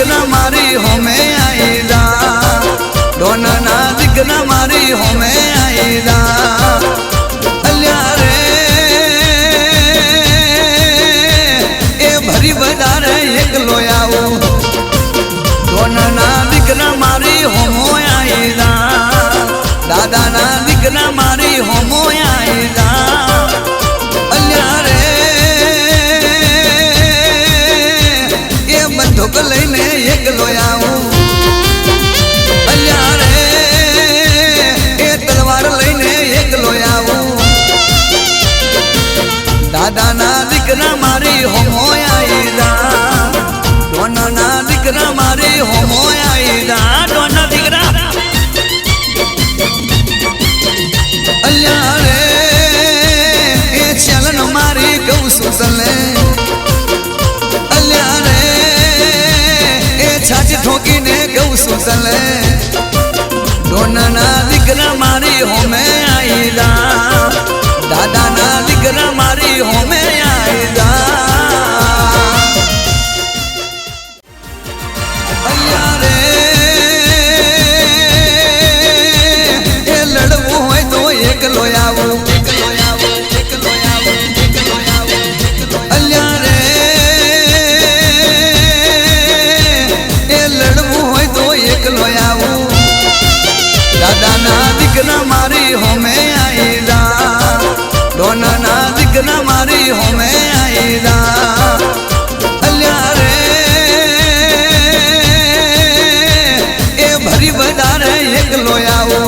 દીકરા મારી હોમે આઈ જા ડોનના દીકરા મારી હોમે આઈ જા અલ્યા રે એ ભરી બજારે એકલો આવું ડોનના દીકરા મારી હોમો આઈ જા દાદાના દીકરા મારી હોમો આઈ જા અલ્યા રે એ બંદૂક લઈને એકલો આવું અલ્યા રે એ તલવાર લઈને એકલો આવું દાદાના દીકરા મારી હોમો આઈ જા ડોનના દીકરા મારી હોમો આઈ જા ડોનના દીકરા અલ્યા રે એ ચલન મારી ગૌ સુસલે અલ્યા રે એ છાતી ઠોકીને ગૌ સુસલે ડોનના દીકરા મારી હોમે આઈ જા દાદાના દીકરા મારી હોમે આઈ જા અલ્યા રે એ લડવું હોય તો એકલો આવું અલ્યા રે એ લડવું હોય તો એકલો આવું દાદાના દીકરા મારી હોમે આઈ જા ડોનના દીકરા મારી હોમે આઈ જા અલ્યા રે એ ભરી બજારે એકલો આવું